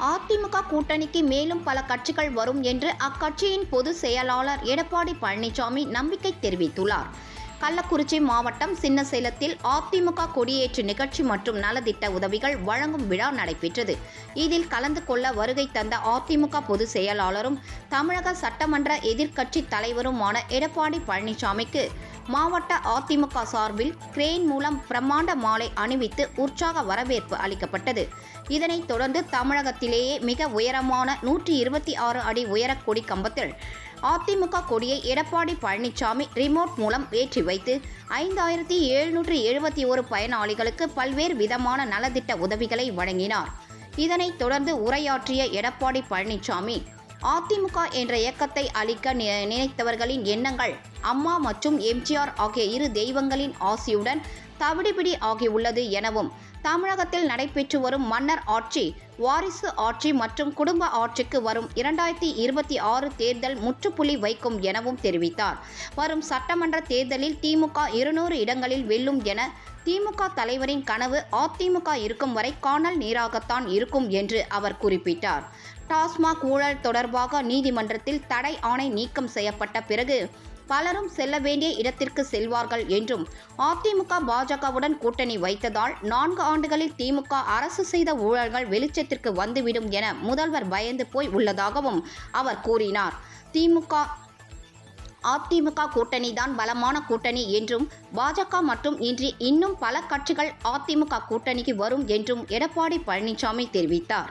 அதிமுக கூட்டணிக்கு மேலும் பல கட்சிகள் வரும் என்று அக்கட்சியின் பொதுச் செயலாளர் எடப்பாடி பழனிசாமி நம்பிக்கை தெரிவித்துள்ளார். கள்ளக்குறிச்சி மாவட்டம் சின்னசேலத்தில் அதிமுக கொடியேற்று நிகழ்ச்சி மற்றும் நலத்திட்ட உதவிகள் வழங்கும் விழா நடைபெற்றது. இதில் கலந்து கொள்ள வருகை தந்த அதிமுக பொதுச் செயலாளரும் தமிழக சட்டமன்ற எதிர்க்கட்சி தலைவருமான எடப்பாடி பழனிசாமிக்கு மாவட்ட அதிமுக சார்பில் கிரேன் மூலம் பிரம்மாண்ட மாலை அணிவித்து உற்சாக வரவேற்பு அளிக்கப்பட்டது. இதனைத் தொடர்ந்து தமிழகத்திலேயே மிக உயரமான 126 அடி உயர கொடி கம்பத்தில் அதிமுக கொடியை எடப்பாடி பழனிசாமி ரிமோட் மூலம் ஏற்றி வைத்து 5771 பயனாளிகளுக்கு பல்வேறு விதமான நலத்திட்ட உதவிகளை வழங்கினார். இதனைத் தொடர்ந்து உரையாற்றிய எடப்பாடி பழனிசாமி, அதிமுக என்ற இயக்கத்தை அழிக்க நினைத்தவர்களின் எண்ணங்கள் அம்மா மற்றும் எம்ஜிஆர் ஆகிய இரு தெய்வங்களின் ஆசியுடன் தவிடுபிடி ஆகியுள்ளது எனவும், தமிழகத்தில் நடைபெற்று வரும் மன்னர் ஆட்சி, வாரிசு ஆட்சி மற்றும் குடும்ப ஆட்சிக்கு வரும் 2026 தேர்தல் முற்றுப்புள்ளி வைக்கும் எனவும் தெரிவித்தார். வரும் சட்டமன்ற தேர்தலில் திமுக 200 இடங்களில் வெல்லும் என திமுக தலைவரின் கனவு அதிமுக இருக்கும் வரை காணல் நீராகத்தான் இருக்கும் என்று அவர் குறிப்பிட்டார். டாஸ்மாக் ஊழல் தொடர்பாக நீதிமன்றத்தில் தடை ஆணை நீக்கம் செய்யப்பட்ட பிறகு பலரும் செல்ல வேண்டிய இடத்திற்கு செல்வார்கள் என்றும், அதிமுக பாஜகவுடன் கூட்டணி வைத்ததால் 4 ஆண்டுகளில் திமுக அரசு செய்த ஊழல்கள் வெளிச்சத்திற்கு வந்துவிடும் என முதல்வர் பயந்து போய் உள்ளதாகவும் அவர் கூறினார். அதிமுக கூட்டணிதான் பலமான கூட்டணி என்றும், பாஜக மற்றும் இன்றி இன்னும் பல கட்சிகள் அதிமுக கூட்டணிக்கு வரும் என்றும் எடப்பாடி பழனிசாமி தெரிவித்தார்.